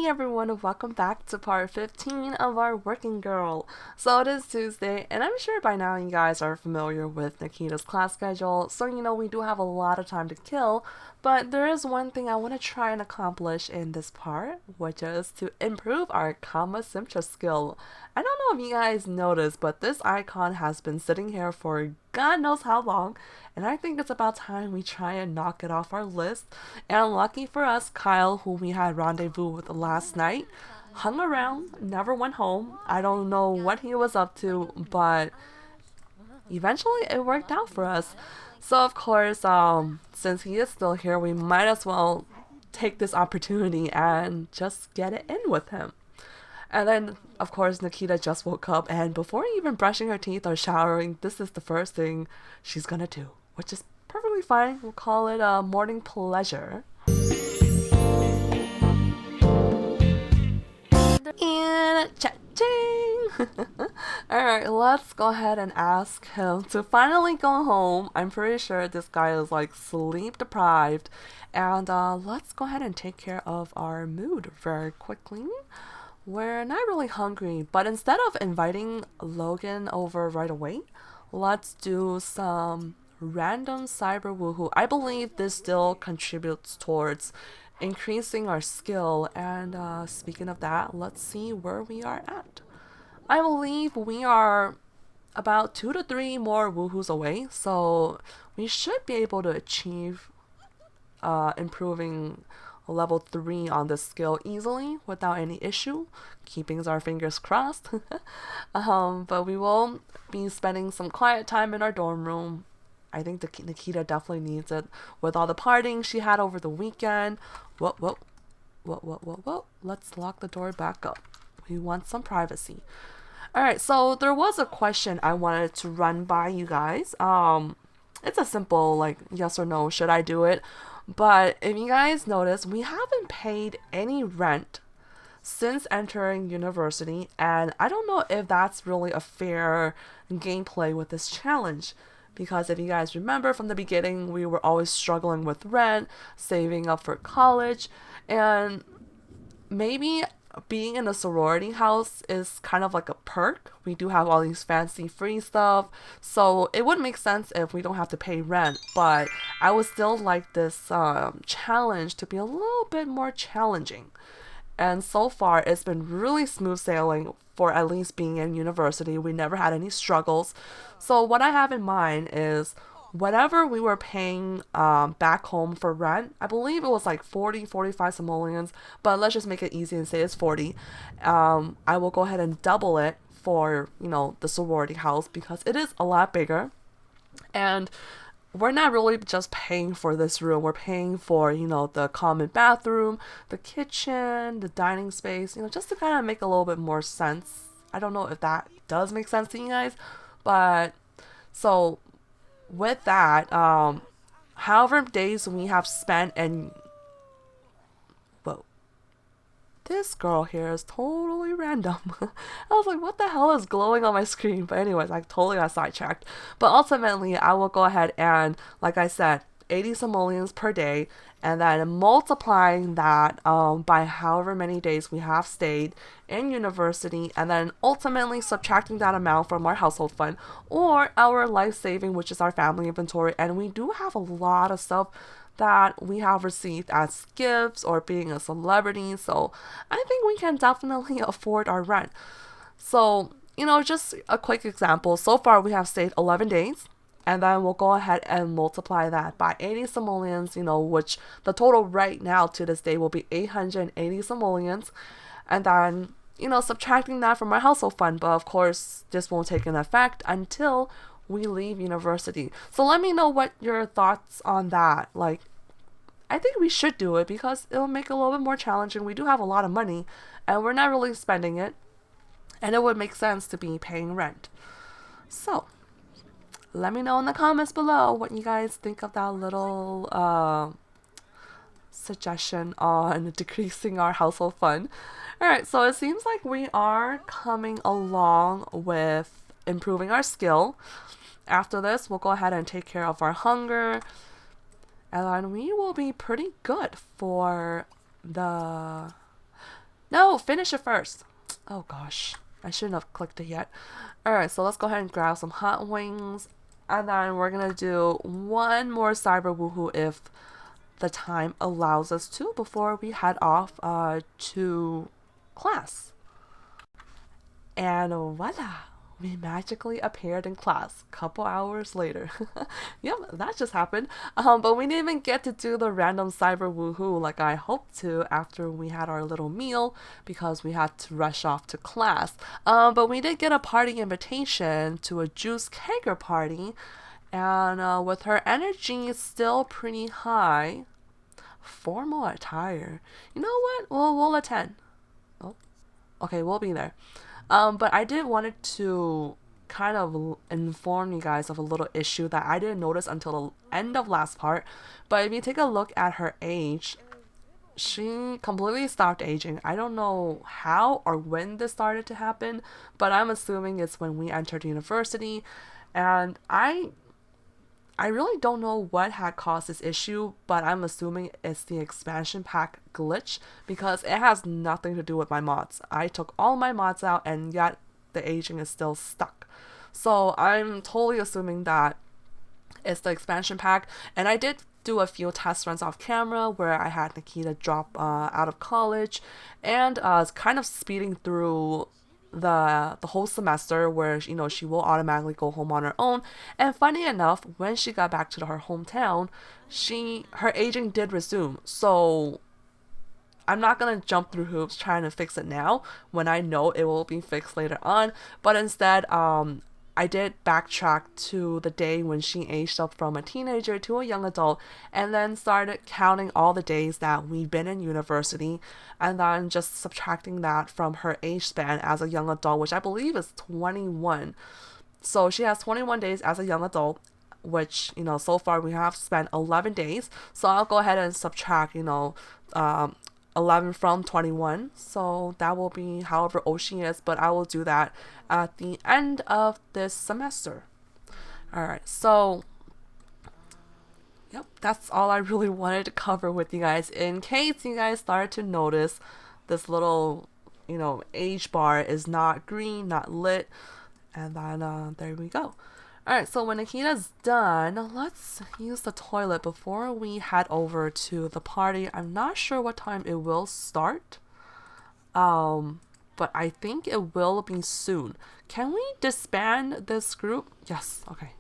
Hey everyone, welcome back to part 15 of our Working Girl. So it is Tuesday, and I'm sure by now you guys are familiar with Nikita's class schedule, so we do have a lot of time to kill, but there is one thing I want to try and accomplish in this part, which is to improve our Kama Simcha skill. I don't know if you guys noticed, but this icon has been sitting here for God knows how long, and I think it's about time we try and knock it off our list. And lucky for us, Kyle, who we had rendezvous with last night, hung around, never went home. I don't know what he was up to, but eventually it worked out for us. So of course, since he is still here, we might as well take this opportunity and just get it in with him. And then, of course, Nikita just woke up, and before even brushing her teeth or showering, this is the first thing she's gonna do, which is perfectly fine. We'll call it a morning pleasure. And cha-ching! Alright, let's go ahead and ask him to finally go home. I'm pretty sure this guy is like sleep deprived. And let's go ahead and take care of our mood very quickly. We're not really hungry, but instead of inviting Logan over right away, let's do some random cyber woohoo. I believe this still contributes towards increasing our skill. And speaking of that, let's see where we are at. I believe we are about 2 to 3 more woohoos away, so we should be able to achieve improving level 3 on this skill easily without any issue, keeping our fingers crossed. But we will be spending some quiet time in our dorm room. I think Nikita definitely needs it with all the partying she had over the weekend. Whoa. Let's lock the door back up. We want some privacy. Alright, so there was a question I wanted to run by you guys. It's a simple like yes or no, should I do it? But if you guys notice, we haven't paid any rent since entering university, and I don't know if that's really a fair gameplay with this challenge. Because if you guys remember from the beginning, we were always struggling with rent, saving up for college, and maybe being in a sorority house is kind of like a perk. We do have all these fancy free stuff, so it would make sense if we don't have to pay rent, but I would still like this challenge to be a little bit more challenging. And so far, it's been really smooth sailing for at least being in university. We never had any struggles. So what I have in mind is whatever we were paying back home for rent, I believe it was like 40, 45 simoleons, but let's just make it easy and say it's 40. I will go ahead and double it for, the sorority house because it is a lot bigger. And we're not really just paying for this room. We're paying for, the common bathroom, the kitchen, the dining space, just to kind of make a little bit more sense. I don't know if that does make sense to you guys, but so with that, however days we have spent and whoa, this girl here is totally random. I was like, what the hell is glowing on my screen? But anyways, I totally got sidetracked. But ultimately, I will go ahead and, like I said, 80 simoleons per day, and then multiplying that by however many days we have stayed in university, and then ultimately subtracting that amount from our household fund or our life saving, which is our family inventory. And we do have a lot of stuff that we have received as gifts or being a celebrity, so I think we can definitely afford our rent. So, just a quick example. So far, we have stayed 11 days, and then we'll go ahead and multiply that by 80 simoleons, which the total right now to this day will be 880 simoleons. And then, subtracting that from our household fund. But of course, this won't take an effect until we leave university. So let me know what your thoughts on that. Like, I think we should do it because it'll make it a little bit more challenging. We do have a lot of money, and we're not really spending it. And it would make sense to be paying rent. So, let me know in the comments below what you guys think of that little suggestion on decreasing our household fund. Alright, so it seems like we are coming along with improving our skill. After this, we'll go ahead and take care of our hunger, and then we will be pretty good for the No, finish it first. Oh gosh, I shouldn't have clicked it yet. Alright, so let's go ahead and grab some hot wings. And then we're gonna do one more cyber woohoo if the time allows us to before we head off to class. And voila! We magically appeared in class a couple hours later. Yep, that just happened. But we didn't even get to do the random cyber woohoo like I hoped to after we had our little meal because we had to rush off to class. But we did get a party invitation to a juice kegger party. And with her energy still pretty high, formal attire. You know what? We'll attend. Oh, okay, we'll be there. But I did wanted to kind of inform you guys of a little issue that I didn't notice until the end of last part. But if you take a look at her age, she completely stopped aging. I don't know how or when this started to happen, but I'm assuming it's when we entered university. And I really don't know what had caused this issue, but I'm assuming it's the expansion pack glitch because it has nothing to do with my mods. I took all my mods out and yet the aging is still stuck. So I'm totally assuming that it's the expansion pack. And I did do a few test runs off camera where I had Nikita drop out of college and kind of speeding through the whole semester where she will automatically go home on her own. And funny enough, when she got back to her hometown, her aging did resume. So I'm not gonna jump through hoops trying to fix it now when I know it will be fixed later on, but instead I did backtrack to the day when she aged up from a teenager to a young adult and then started counting all the days that we've been in university and then just subtracting that from her age span as a young adult, which I believe is 21. So she has 21 days as a young adult, which, so far we have spent 11 days. So I'll go ahead and subtract, 11 from 21, so that will be however old she is, but I will do that at the end of this semester. Alright, so yep, that's all I really wanted to cover with you guys in case you guys started to notice this little age bar is not green, not lit, and then there we go. Alright, so when Nikita's done, let's use the toilet before we head over to the party. I'm not sure what time it will start, but I think it will be soon. Can we disband this group? Yes, okay.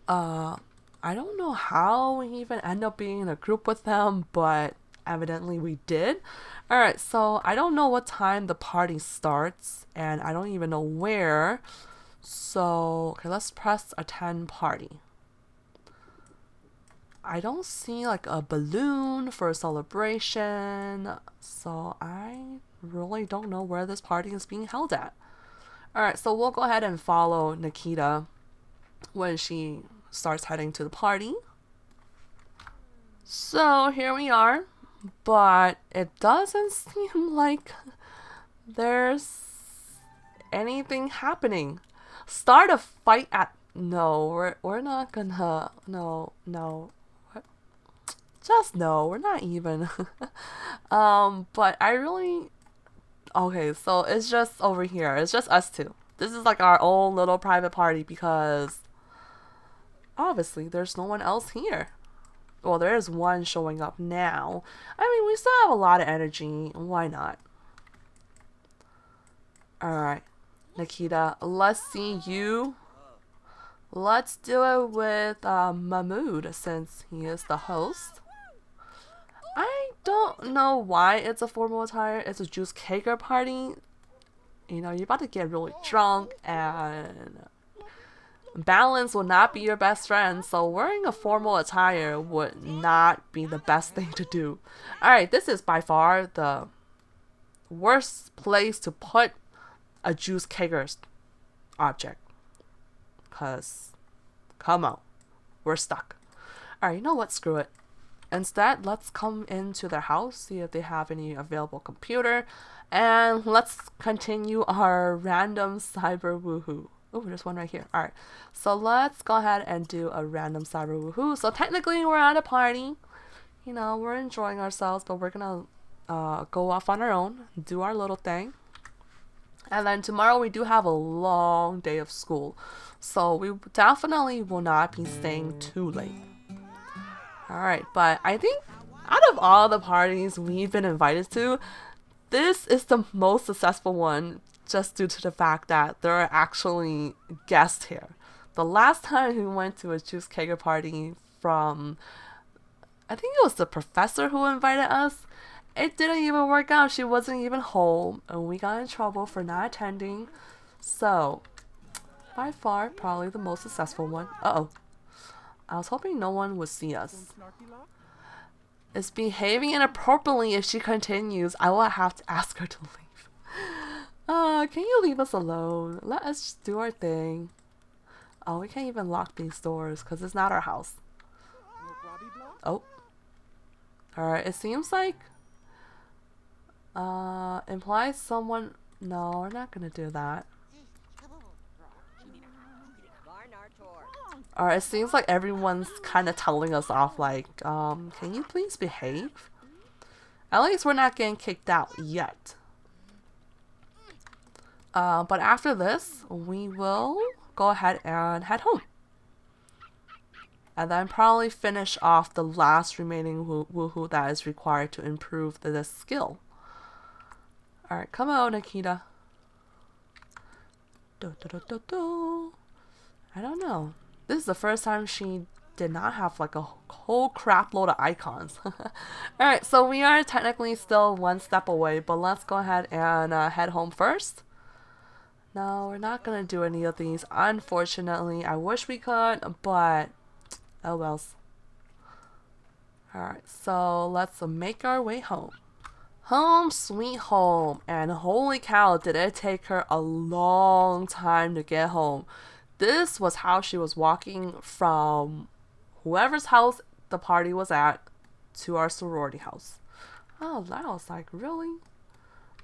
I don't know how we even end up being in a group with them, but evidently we did. Alright, so I don't know what time the party starts, and I don't even know where. So, okay, let's press attend party. I don't see like a balloon for a celebration, so I really don't know where this party is being held at. Alright, so we'll go ahead and follow Nikita when she starts heading to the party. So, here we are, but it doesn't seem like there's anything happening. Start a fight at we're not gonna just no, we're not even. But I really okay, so it's just over here. It's just us two. This is like our own little private party because obviously there's no one else here. Well, there is one showing up now. I mean, we still have a lot of energy. Why not? Alright. Nikita, let's see you. Let's do it with Mahmood since he is the host. I don't know why it's a formal attire. It's a juice kegger party. You're about to get really drunk and balance will not be your best friend, so wearing a formal attire would not be the best thing to do. Alright, this is by far the worst place to put a juice kegger object. Cause, come on, we're stuck. Alright, you know what? Screw it. Instead, let's come into their house, see if they have any available computer, and let's continue our random cyber woohoo. Oh, there's one right here. Alright, so let's go ahead and do a random cyber woohoo. So technically, we're at a party. We're enjoying ourselves, but we're gonna go off on our own, do our little thing. And then tomorrow we do have a long day of school, so we definitely will not be staying too late. Alright, but I think out of all the parties we've been invited to, this is the most successful one just due to the fact that there are actually guests here. The last time we went to a juice kegger party from, I think it was the professor who invited us, it didn't even work out. She wasn't even home, and we got in trouble for not attending. So, by far, probably the most successful one. Uh-oh. I was hoping no one would see us. Is behaving inappropriately. If she continues, I will have to ask her to leave. Can you leave us alone? Let us just do our thing. Oh, we can't even lock these doors because it's not our house. Oh. Alright, it seems like implies someone. No, we're not gonna do that. Alright, it seems like everyone's kind of telling us off, like, can you please behave? At least we're not getting kicked out yet. But after this, we will go ahead and head home. And then probably finish off the last remaining woohoo that is required to improve this skill. Alright, come on, Nikita. I don't know. This is the first time she did not have like a whole crap load of icons. Alright, so we are technically still one step away, but let's go ahead and head home first. No, we're not gonna do any of these, unfortunately. I wish we could, but oh well. Alright, so let's make our way home. Home sweet home. And holy cow, did it take her a long time to get home. This was how she was walking from whoever's house the party was at to our sorority house. Oh, that was like, really?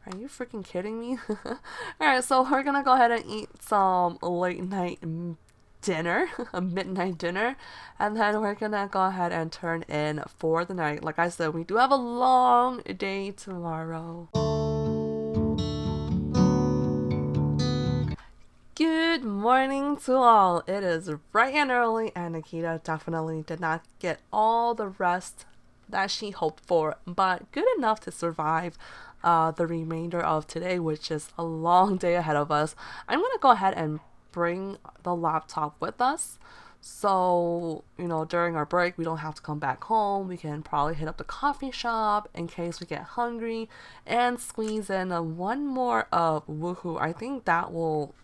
Are you freaking kidding me? Alright, so we're gonna go ahead and eat some late night dinner, a midnight dinner, and then we're gonna go ahead and turn in for the night. Like I said, we do have a long day tomorrow. Good morning to all. It is bright and early, and Nikita definitely did not get all the rest that she hoped for, but good enough to survive the remainder of today, which is a long day ahead of us. I'm gonna go ahead and bring the laptop with us, so you know, during our break we don't have to come back home. We can probably hit up the coffee shop in case we get hungry and squeeze in one more of woohoo. I think that will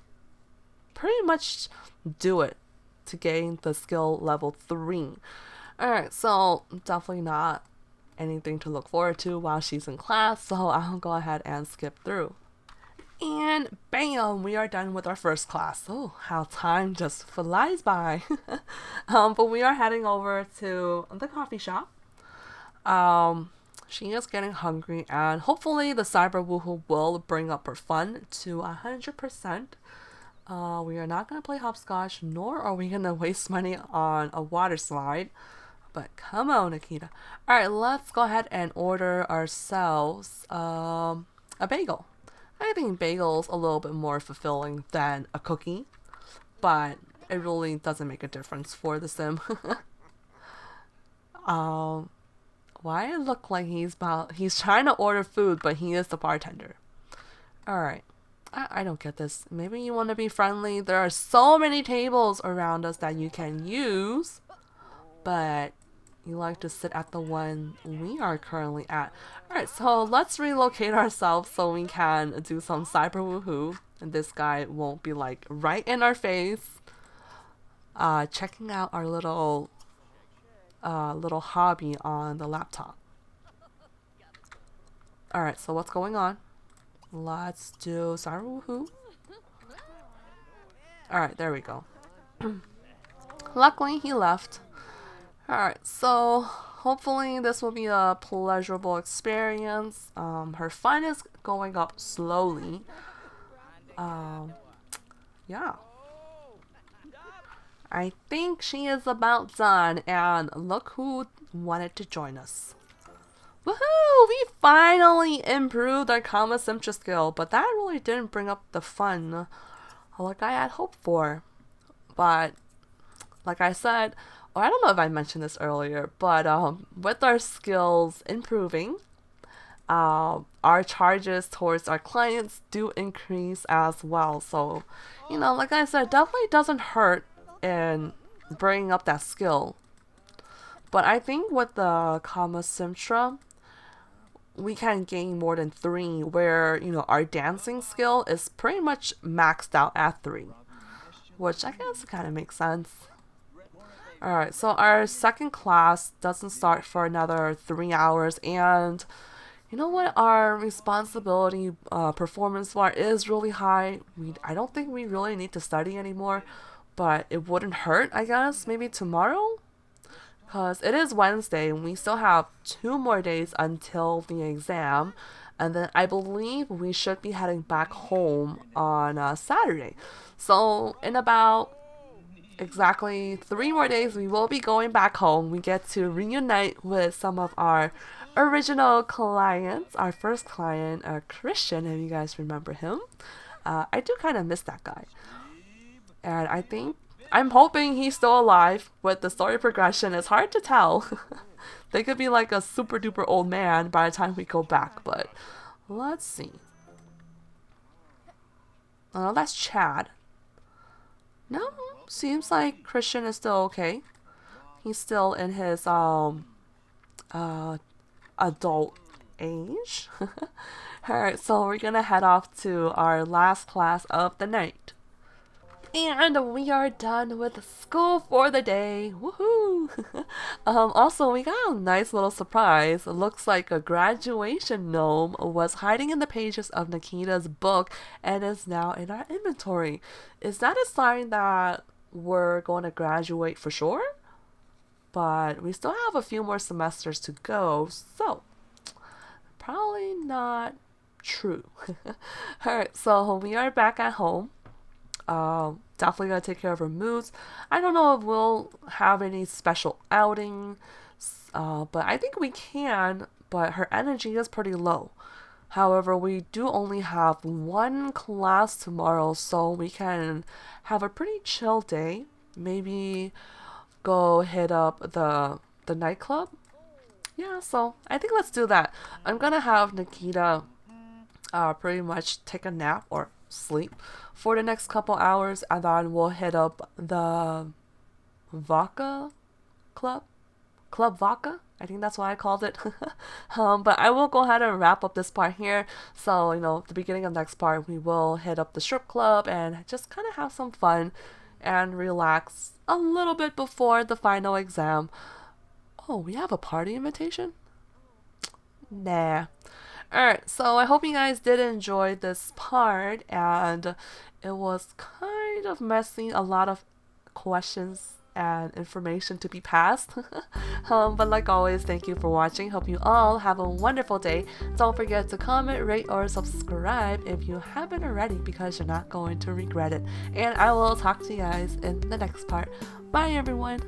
pretty much do it to gain the skill level 3. Alright, so definitely not anything to look forward to while she's in class, so I'll go ahead and skip through. And bam, we are done with our first class. Oh, how time just flies by. But we are heading over to the coffee shop. She is getting hungry, and hopefully the cyber woohoo will bring up her fun to 100%. We are not going to play hopscotch, nor are we going to waste money on a water slide. But come on, Nikita. Alright, let's go ahead and order ourselves a bagel. I think bagel's a little bit more fulfilling than a cookie, but it really doesn't make a difference for the sim. Why it look like he's trying to order food, but he is the bartender. Alright. I don't get this. Maybe you want to be friendly. There are so many tables around us that you can use, but you like to sit at the one we are currently at. Alright, so let's relocate ourselves so we can do some cyber woohoo, and this guy won't be like right in our face. Checking out our little hobby on the laptop. Alright, so what's going on? Let's do cyber woohoo. Alright, there we go. Luckily, he left. Alright, so hopefully this will be a pleasurable experience. Her fun is going up slowly. Yeah. I think she is about done, and look who wanted to join us. Woohoo! We finally improved our Kama Simcha skill, but that really didn't bring up the fun like I had hoped for. But like I said, or I don't know if I mentioned this earlier, but with our skills improving, our charges towards our clients do increase as well. So, like I said, definitely doesn't hurt in bringing up that skill. But I think with the Kama Simtra, we can gain more than 3, where, our dancing skill is pretty much maxed out at 3, which I guess kind of makes sense. Alright, so our second class doesn't start for another 3 hours, and you know what? Our responsibility performance bar is really high. I don't think we really need to study anymore, but it wouldn't hurt, I guess, maybe tomorrow? Because it is Wednesday and we still have 2 more days until the exam. And then I believe we should be heading back home on Saturday. So in about exactly 3 more days, we will be going back home. We get to reunite with some of our original clients. Our first client, Christian, if you guys remember him. I do kind of miss that guy. And I'm hoping he's still alive. With the story progression, it's hard to tell. They could be like a super duper old man by the time we go back, but let's see. Oh, that's Chad. No, seems like Christian is still okay. He's still in his adult age. Alright, so we're gonna head off to our last class of the night. And we are done with school for the day. Woohoo! Also, we got a nice little surprise. It looks like a graduation gnome was hiding in the pages of Nikita's book and is now in our inventory. Is that a sign that we're going to graduate for sure? But we still have a few more semesters to go, so probably not true. Alright, so we are back at home. Definitely gotta take care of her moods. I don't know if we'll have any special outing, but I think we can, but her energy is pretty low. However, we do only have 1 class tomorrow, so we can have a pretty chill day. Maybe go hit up the nightclub. Yeah, so I think let's do that. I'm gonna have Nikita pretty much take a nap or sleep for the next couple hours, and then we'll hit up the Vodka Club Vodka. I think that's why I called it. But I will go ahead and wrap up this part here. So, the beginning of next part, we will hit up the strip club and just kind of have some fun and relax a little bit before the final exam. Oh, we have a party invitation? Nah. Alright, so I hope you guys did enjoy this part, and it was kind of messy, a lot of questions and information to be passed. But like always, thank you for watching. Hope you all have a wonderful day. Don't forget to comment, rate, or subscribe if you haven't already, because you're not going to regret it. And I will talk to you guys in the next part. Bye everyone!